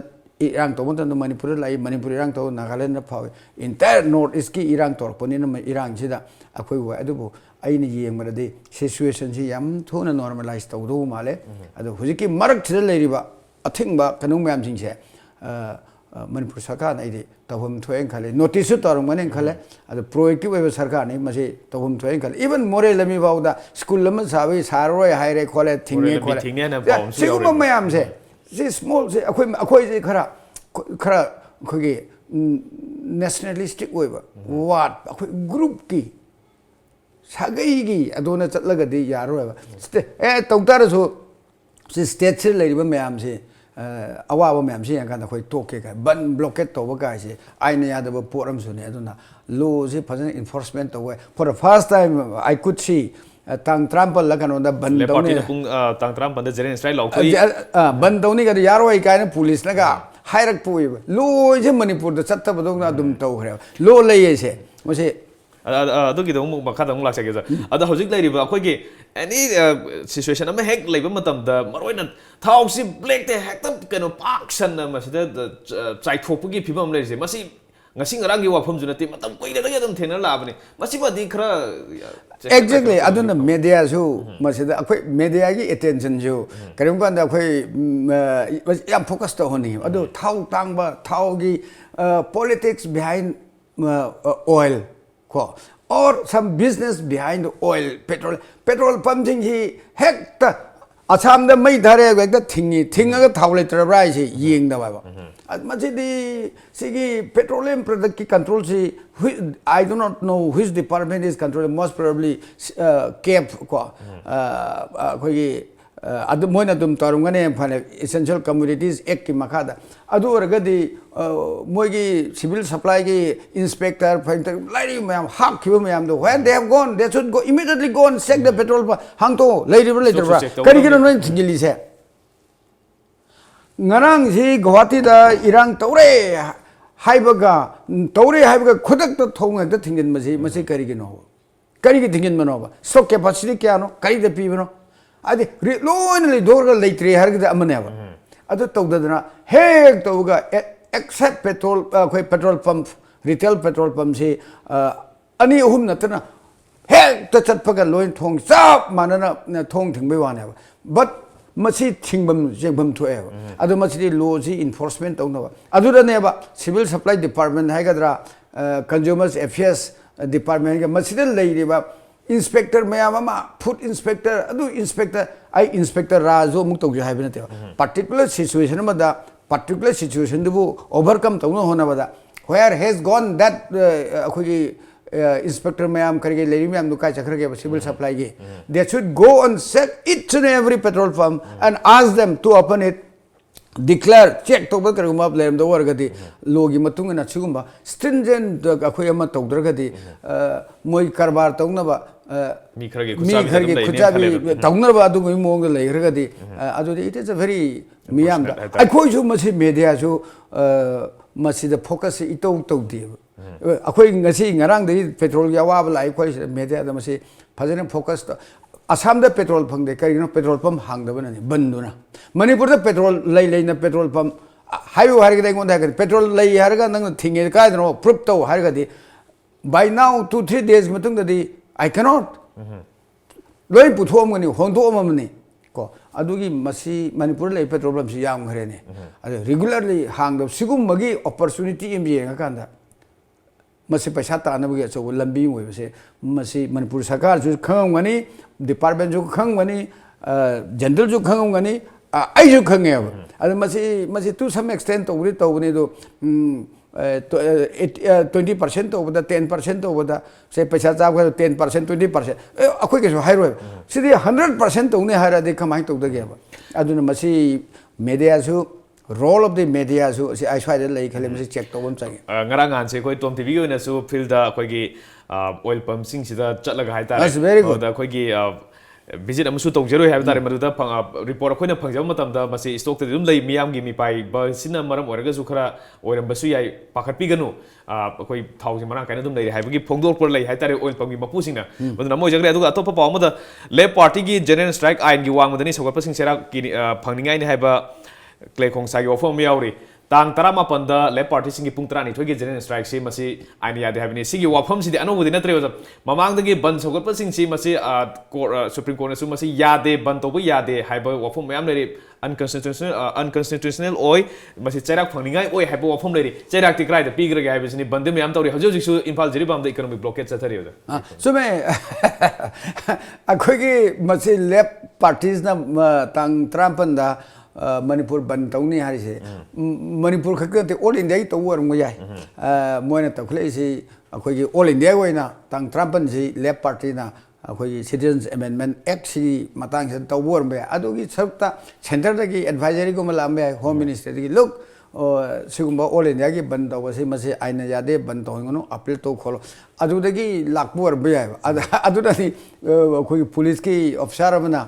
इरांग तौमतम मणिपुर लाई मणिपुर इरांग तौ नागालैंड फावे इंटायर नॉर्थ ईस्ट की इरांग तौरपनिन इरांग सिदा अखोई वा अदुबो अइन येंगबदि सिचुएशन सि याम थोना नॉर्मलाइज तौदो माले अदु हुजिकी मरक सिदा लेरिबा अथिंगबा कनु मयाम सिंगसे मणिपुर सरकार नाइदि तौहम थोयन खाले नोटिस तौरमने खाले अदु प्रोएक्टिव वेब सरकार ने मसे तौहम थोयन खाले इवन मोरे लमी बाउदा स्कूल लम साबे सारोय हाइरे खोले थिंगे खोले सिगुम मयाम से से स्मॉल से अखोई से खरा खोगे नेशनलिस्टिक वेबा वाट अखोई ग्रुप की सागैगी अदोना चलगदि यारोयबा ए तौतारसो से स्टेट से लेरिबा मयाम से अवाबा मयाम से याकान अखोई टोके का बन ब्लॉकेट तोबा गाइसे आइना यादबा पोरम सुने अदुना लो से फजन एनफोर्समेंट तोवे for the first time I could see tang trampal la kano da ban dawni pung tang trampal da jeren strike law thoi ban dawni ga yaroi kai na police na ga hairak pui loi je manipur da chatta badong na dum taw khre lo lei se mose adu gi dong makha dong lak sake ja ada hojik lai riba akhoi gi any situation ama hek leiba matam da maroina thau si black te hek tam kano action na masida chai thopgi phibam lai se masi ngasi ngarang gi wafam junati matam koida da yadam thena labani masi badi khara exactly aduna media ju masida akhoi media gi attention ju karim kan da akhoi yam focus to honi adu thau tangba thau gi politics behind oil ko or some business behind oil petrol pump jing hi hekta Assam द मई धरे एकदम थिंगा थाव letter ब्राइ से येंग द बाबा मजिदी सिगी पेट्रोलियम प्रोडक्ट की कंट्रोल से I do not know which department is controlling most probably केप को कोई अदु मोइना दुम तरुंगने फने एसेंशियल कम्युनिटीज एक्ट की मखादा अदु ओरगदी मोइगी सिविल सप्लाई की इंस्पेक्टर फाइटर लाइरी मैम हाक खिबो ma'am though when they have gone they should go immediately go and check the petrol हांग तो लाइरी लेटर बा करी किनो नोइन थिंगिली से ngarang si guwahati da irang tore haibaga khudak to thong ek da thingin masi kari ki no kari ki thingin mano ba stock capacity kya no kari da pi no adi loinly dorga leitre harga amane ba adu tawdadana hek tawga except petrol pump retail petrol pump se ani ahum natana hek ta chatpaga loin thong chap manana thong thingbai wane ba but masi thingbam jengbam thoe ba adu masi law ji enforcement tawna ba adu da ne ba civil supply department haigadra consumers affairs department ga masi da leiri ba inspector mayama food inspector adu inspector rajo muk tawje haibna te particular situation ma da particular situation du overcome tawna hona ba da where has gone that akhoi inspector mayam karge leiri mayam du kai chakra ge civil supply ge they should go and check each and every petrol pump and ask them to open it declare check to ba karuma blame the war gadi logi matung na chugumba stringent akhoi ama tawdragadi moi karbar tawna ba mi kharge kuchabi tawna ba adu mo ga leiragadi adu it is a very miyam da akhoi ju masi media ju masi the focus ito tawdi अखोई ngasi ngarang de petrol ya wa ba lai khoi media da masi phajane focus to asam da petrol phang de kai no petrol pump hang da bana ni banduna manipur da petrol lai na petrol pump hayu har ga ngon da petrol lai har ga nang thinge ka no proof to har ga di by now 2-3 days matung da di I cannot loi puthom ngani hongdo amani ko adugi masi manipur lai petrol pump si yam khare ne adu regularly hang da sigum magi opportunity em ye nga kan da masi paisa tanabagi achaw lambi oibase masi manipur sarkar ju khangani department ju khangani general जो खंगनी आइजु खंगेब अद मसी to some extent तौबनी तौबनी दो 20% तौबदा 10% तौबदा से पैसा चाब 10% 20% अखोय केसो हाइरो सिदी 100% तौने हारादे कमाय तौदगेब अदुना मसी media सु role of the media so I try to like check to one thing. Ngarang se koi tom TV na su fill da koi gi oil pump sing sida chatlaga hai ta. That's very good. Da koi gi visit amusu tong jero hai tare madu da report koi na phangjam matam da masi stock te dum lai miyam gi mi pai ba sina maram oraga su khara oiram basu yai pakhat pi ganu koi thau ji marang kaina dum lai hai gi phongdor por lai hai tare oil pump gi mapu sing na madu mo jagre adu atop pa ma da left party gi general strike ain gi wang madani sogap sing sera ki phangningai ni hai ba Clay Kong Sagi of Miauri, Tang Taramapanda, Lep Party Singi Puntrani, Twiggy General Strike, Simasi, Ania, they have any Sigi Wapum, the Anu within a trio. Mamang the Gib Bun, so good passing Simasi, Supreme Court Sumasi, Yade, Bantobu Yade, Hyper Wapum, Mamlady, unconstitutional, oi, Masi Cherak Funningai, oi, Hyper Wapum lady, Cherak the cry, the bigger guy was in the Bandimi Amtori, Hajosu, Impal Jiribam, the economic blockades at the so may a quickie Masi Lep parties Tang Trampanda. Manipur ban tauni hari se Manipur khakka te all India to war mo yai moina ta khle si akhoi gi all India goina tang Trumpan si left party na akhoi gi Citizens Amendment Act si matang se to war me adu gi sabta center da gi advisory ko malam me home minister gi look sigumba all India gi ban to se mase aina yade ban to ngono appeal to kholo adu da gi lakpu war be adu da ni akhoi police ki officer amna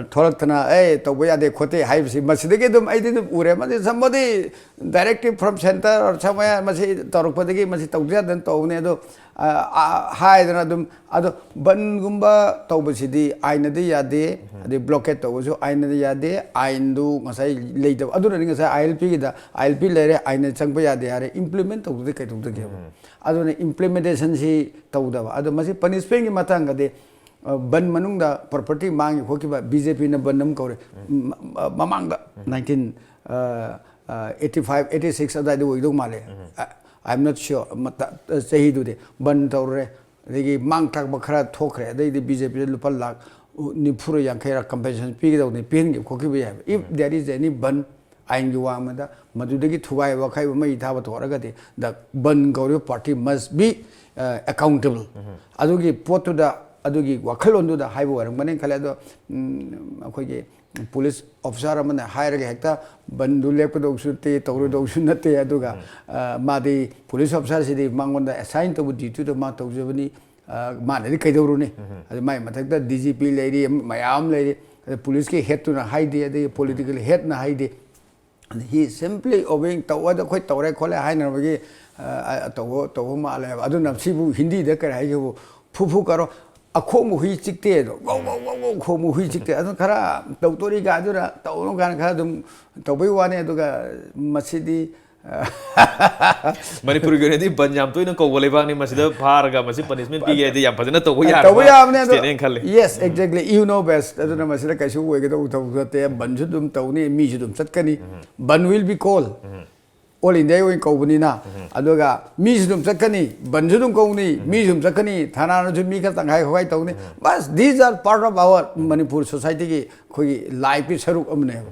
thoraktana to boya de khote hai si maside dum I did ure mase somebody directive from center or somewhere mase torokpadagi mase tawja dan to ne do hai dana dum ado ban gumba tawbasidi aina de yade ade blockade to so aina de yade aindu ngasai leida adu ni ngasai ILP gi da ILP lere aina changba yade are implement to de kai to de adu ne implementation si tawda adu mase punishment gi matang ga de ban manungda property mangi hokiba BJP na banam kore mamangda 1985 86 adai do idong male I'm not sure sahi du de ban tawre degi mang tak bakhara thokre dei de BJP lupa lak ni phuru yang khaira compensation pi gi ni pen gi khokiba if there is any ban ain gi wa ma da madu degi thuwai wa khai mai tha ba thoraga de the ban gauri party must be accountable adugi potu da adugi wakhalondu da haibu warang manen khale do akhoi police officer amana hire ga hekta bandu lepdo usute tawru do usunate aduga madi police officer sidi mangonda assign to duty to ma tawjabani ma ne kaidawru ne adu mai mathakta DGP lady mayam lady police ke head to na haide the political head na haide he simply obeying tawada khoi tawre khole haina bagi tawo ma le adu namsibu hindi da kar haigo phu karo akhomu hui chikte do khomu hui chikte adu khara tawtori ga adura tawno gan khara dum tawbai wane aduga masidi Manipur gi ne banjam to ina ko goleba ni masida phar ga masi punishment pi ge de yam phajana to ya yes exactly you know best aduna masida kaisu we ge do te banju dum tawni mi ju dum chatkani ban will be called all India we kawni na aduga mi jum sakani banjudum kawni mi jum sakani thana na mi ka tangai khoi tawni bas these are part of our Manipur society ki khoi life pi saruk amne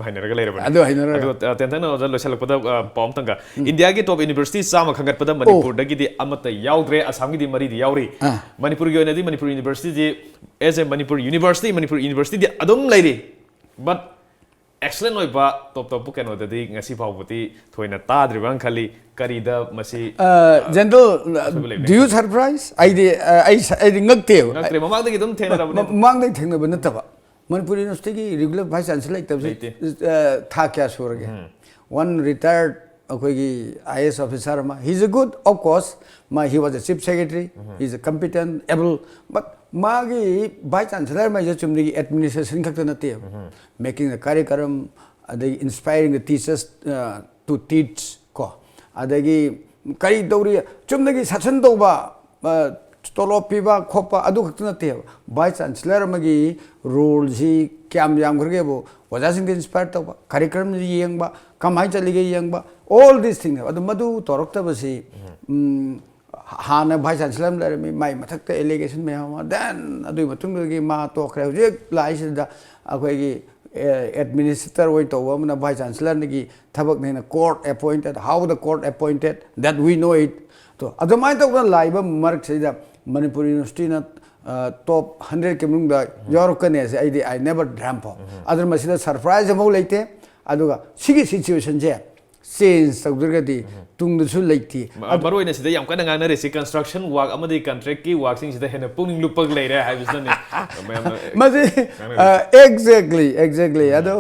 hainara ga leira adu hainara adu tentana ozal losalak pada pom tanga India gi top university sama khangat pada Manipur da gi di amata yaudre Assam gi di mari di yauri Manipur gi na di Manipur University di as a Manipur University di adum leiri but excellent oi ba top keno da di ngasi pawbuti thoina tadribang khali karida masi general do you surprise I ngakte mamang da dum thena mamang da thengna ba nataba Manipur University gi regular vice chancellor tabse tha kya surge one retired akogi IS officer he's a good of course he was a chief secretary he's a competent able but magi vice chancellor ma je chumni administration khakta nate making the karikaram inspiring the teachers to teach ko adagi kari dawri chumni sasan doba tolo piba khopa adu khakta nate vice chancellor magi role ji kyam yam khurge bo waja sing inspire toba karikaram ji yengba kamai chalige yengba all these things adu madu torokta basi ꯍꯥꯟꯅ vice chancellor ꯑꯃ ꯂꯩꯔꯝꯃꯤ ꯃꯥꯏ ꯃꯊꯛꯇ allegation ꯃꯌꯥꯝ ꯑꯃ then ꯑꯗꯨꯒꯤ ꯃꯇꯨꯡꯗꯒꯤ ꯃꯥ ꯇꯣꯛꯈ꯭ꯔꯦ ꯍꯧꯖꯤꯛ ꯂꯥꯛꯏꯁꯤꯗ ꯑꯩꯈꯣꯏꯒꯤ ꯑꯦꯗꯃꯤꯅꯤꯁꯇ꯭ꯔꯦꯇꯔ ꯑꯣꯏꯅ ꯇꯧꯕ ꯑꯃꯅ ꯚꯥꯏꯁ ꯆꯥꯟꯁꯦꯂꯔꯅꯒꯤ ꯊꯕꯛꯅꯦꯅ ꯀꯣꯔꯠ ꯑꯦꯄꯣꯏꯟꯇꯦꯠ ꯍꯥꯎ ꯗ ꯀꯣꯔꯠ ꯑꯦꯄꯣꯏꯟꯇꯦꯠ ꯗꯦꯠ ꯋꯤ ꯅꯣ ꯏꯠ ꯇꯣ ꯑꯗꯨꯃꯥꯏꯅ ꯇꯧꯗꯅ ꯂꯥꯛꯏꯕ ꯃꯔꯛꯁꯤꯗ ꯃꯅꯤꯄꯨꯔ ꯌꯨꯅꯤꯚꯔꯁꯤꯇꯤꯅ ꯇꯣꯞ 100ꯀꯤ ꯃꯅꯨꯡꯗ ꯌꯥꯎꯔꯛꯀꯅꯤ ꯍꯥꯏꯁꯦ ꯑꯩꯗꯤ ꯑꯥꯏ ꯅꯦꯚꯔ ꯗ꯭ꯔꯤꯝ ꯐꯣꯔ ꯑꯗꯨꯅ ꯃꯁꯤꯗ ꯁꯔꯄ꯭ꯔꯥꯏꯖ ꯑꯃꯐꯥꯎ ꯂꯩꯇꯦ ꯑꯗꯨꯒ ꯁꯤꯒꯤ ꯁꯤꯆꯨꯋꯦꯁꯟꯁꯦ ꯆꯦꯟꯖ ꯇꯧꯗ꯭ꯔꯒꯗꯤ ꯇꯨꯡꯗꯁꯨ ꯂꯩꯇꯦ ꯃꯔꯨ ꯑꯣꯏꯅ ꯁꯤꯗ ꯌꯥꯝ ꯀꯟꯅ ꯉꯥꯡꯅꯔꯤꯁꯤ ꯀꯟꯁꯇ꯭ꯔꯛꯁꯟ ꯋꯥꯔꯛ ꯑꯃꯗꯤ ꯀꯟꯇ꯭ꯔꯦꯛꯀꯤ ꯋꯥꯔꯛꯁꯤꯡꯁꯤꯗ ꯍꯦꯟꯅ ꯄꯨꯛꯅꯤꯡ ꯂꯨꯞꯄꯒ ꯂꯩꯔꯦ ꯍꯥꯏꯕꯁꯤꯅꯅꯤ ꯃꯌꯥꯝꯅ ꯃꯁꯤ ꯑꯦꯛꯖꯦꯛꯠꯂꯤ ꯑꯗꯣ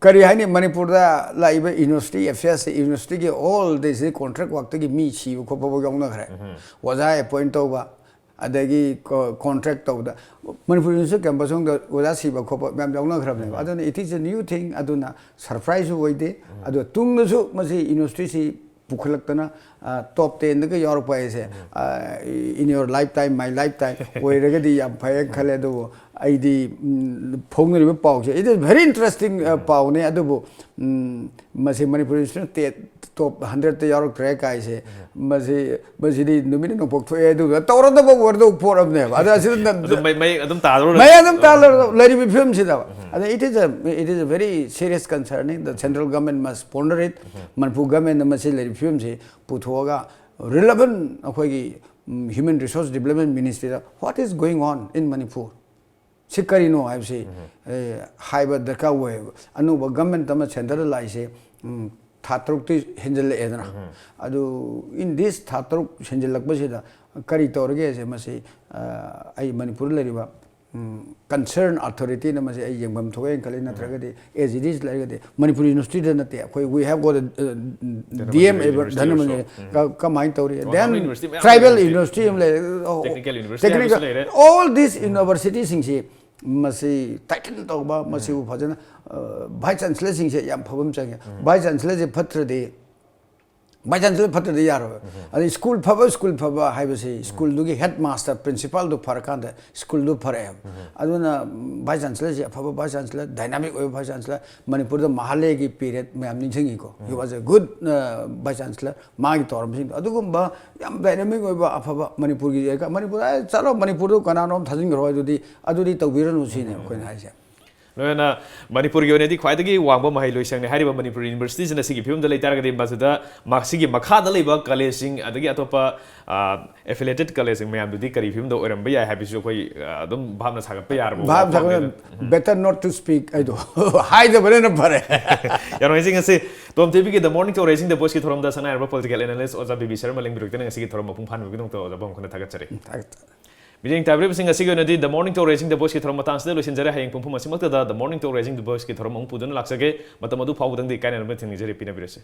ꯀꯔꯤ ꯍꯥꯏꯅꯤ ꯃꯅꯤꯄꯨꯔꯗ ꯂꯥꯛꯏꯕ ꯌꯨꯅꯤꯚꯔꯁꯤꯇꯤ ꯑꯦꯐꯤꯌꯔꯁ ꯌꯨꯅꯤꯚꯔꯁꯤꯇꯤꯒꯤ ꯑꯣꯜ ꯗꯤꯁ ꯀꯣꯟꯇ꯭ꯔꯦꯛ ꯋꯥꯔꯛꯇꯒꯤ ꯃꯤ ꯁꯤꯕ ꯈꯣꯠꯄꯐꯥꯎ ꯌꯥꯎꯅꯈ꯭ꯔꯦ ꯑꯣꯖꯥ ꯑꯦꯄꯣꯏꯟ ꯇꯧꯕ ꯑꯗꯒꯤ ꯀꯣꯟꯇ꯭ꯔꯦꯛ ꯇꯧꯕꯗ ꯃꯅꯤꯄꯨꯔ ꯌꯨꯅꯤꯚꯔꯁꯤꯇꯤ ꯀꯦꯝꯄꯁ ꯃꯅꯨꯡꯗ ꯑꯣꯖꯥ ꯁꯤꯕ ꯈꯣꯠꯄ ꯃꯌꯥꯝ ꯌꯥꯎꯅꯈ꯭ꯔꯕꯅꯦꯕ ꯑꯗꯨꯅ ꯏꯠ ꯏꯁ ꯑ ꯅ꯭ꯌꯨ ꯊꯤꯡ ꯑꯗꯨꯅ ꯁꯔꯄ꯭ꯔꯥꯏꯖꯁꯨ ꯑꯣꯏꯗꯦ ꯑꯗꯨꯒ ꯇꯨꯡꯗꯁꯨ ꯃꯁꯤ ꯌꯨꯅꯤꯚꯔꯁꯤꯇꯤꯁꯤ ꯄꯨꯈꯠꯂꯛꯇꯅ ꯇꯣꯞ 10ꯗꯒ ꯌꯥꯎꯔꯛꯄ ꯍꯥꯏꯁꯦ in your lifetime my lifetime ꯑꯣꯏꯔꯒꯗꯤ ꯌꯥꯝ ꯐꯩ ꯈꯜꯂꯦ ꯑꯗꯨꯕꯨ ꯑꯩꯗꯤ ꯐꯣꯡꯅꯔꯤꯕ ꯄꯥꯎꯁꯦ ꯏꯠ ꯏꯁ ꯚꯦꯔꯤ ꯏꯟꯇꯔꯦꯁꯇꯤꯡ ꯄꯥꯎꯅꯦ ꯑꯗꯨꯕꯨ ꯃꯁꯤ ꯃꯅꯤꯄꯨꯔ ꯌꯨꯅꯤꯚꯔꯁꯤꯇꯤꯅ ꯇꯣꯞ 100ꯇ ꯌꯥꯎꯔꯛꯇ꯭ꯔꯦ ꯀꯥꯏꯁꯦ ꯃꯁꯤꯗꯤ ꯅꯨꯃꯤꯠ ꯅꯣꯡꯄꯣꯛ ꯊꯣꯛꯑꯦ ꯑꯗꯨꯒ ꯇꯧꯔꯗꯕ ꯑꯣꯏꯔꯗꯕ ꯄꯣꯠ ꯑꯃꯅꯦꯕ ꯑꯗ ꯑꯁꯤꯗ ꯃꯌꯦꯛ ꯑꯗꯨꯝ ꯇꯥꯗꯧꯔ ꯃꯌꯦꯛ ꯑꯗꯨꯝ ꯇꯥꯗꯧꯔ ꯂꯩꯔꯤꯕ ꯐꯤꯕꯝꯁꯤꯗ ꯑꯗ it is a very serious concern the central government must ponder it Manipur government masi ꯂꯩꯔꯤꯕ ꯐꯤꯕꯝꯁꯤ ꯄꯨꯊꯣꯛꯑꯒ relevant ꯑꯩꯈꯣꯏꯒꯤ human resource development ministry what is going on in Manipur ꯁꯤ ꯀꯔꯤꯅꯣ ꯍꯥꯏꯕꯁꯤ ꯍꯥꯏꯕ ꯗꯔꯀꯥꯔ ꯑꯣꯏꯌꯦꯕ ꯑꯅꯧꯕ ꯒꯚꯔꯟꯃꯦꯟꯠ ꯑꯃ ꯁꯦꯟꯇꯔꯗ ꯂꯥꯛꯏꯁꯦ ꯊꯥ 3ꯇꯤ ꯍꯦꯟꯖꯜꯂꯛꯑꯦꯗꯅ ꯑꯗꯨ ꯏꯟ ꯗꯤꯁ ꯊꯥ 3 ꯍꯦꯟꯖꯜꯂꯛꯄꯁꯤꯗ ꯀꯔꯤ ꯇꯧꯔꯒꯦ ꯍꯥꯏꯁꯦ ꯃꯁꯤ ꯑꯩ ꯃꯅꯤꯄꯨꯔꯗ ꯂꯩꯔꯤꯕ concern authority na mase ai yengbam thogai kale natragadi as it is like Manipur University da nate akoi we have got a DM dhanamani kamai tauri then tribal university technical university all these universities singsi masi titan tawba masi u phajana vice chancellor singse yam phabam change vice chancellor je phatrade vice chancellor phatrade yaro ani school phaba haibase school dugi headmaster principal du farakanda school du phare aduna vice chancellor je phaba vice chancellor dynamic oi vice chancellor Manipur da mahale gi period mayam ningsingi ko he was a good vice chancellor magi toram sing adugumba yam dynamic oi ba phaba Manipur gi ka Manipur chalo Manipur du kananom thajing ro adudi tawbiranu sine ko na haise लोना मणिपुर की ओनेदी ख्वाइदगी वांगबा महै लोइसंगने हारिबा Manipur university जने सिगी film the लेतारगदि मसुदा माक्सिगी मखादा लेबा कॉलेजिंग अदगी अतोपा affiliated कॉलेजिंग मयाम दुदी करी film the ओरमबा याय हाबिसु कोई अदुम भावना सागत यारबो भाव सागत बेटर नॉट टू स्पीक आई दो हाई द बने न भरे यानो हिसिंग से टॉम टीवी के द मॉर्निंग टू रेजिंग द बॉस की थोरम द सनायरबा पॉलिटिकल एनालिस्ट ओजा बीबी शर्मा लेंग बिरुक्तन ngasi थोरम मपुंग फान बिगुन तो ओजा बम खना थागत चरे Bijing tabri bising asig yun the morning to raising the boys ki thorom matang sde losin jare hayeng pum pum asimok the morning to raising the boys ki thorom ang pudun laksage matamadu phawdang di kaina nabe thing jare pina birase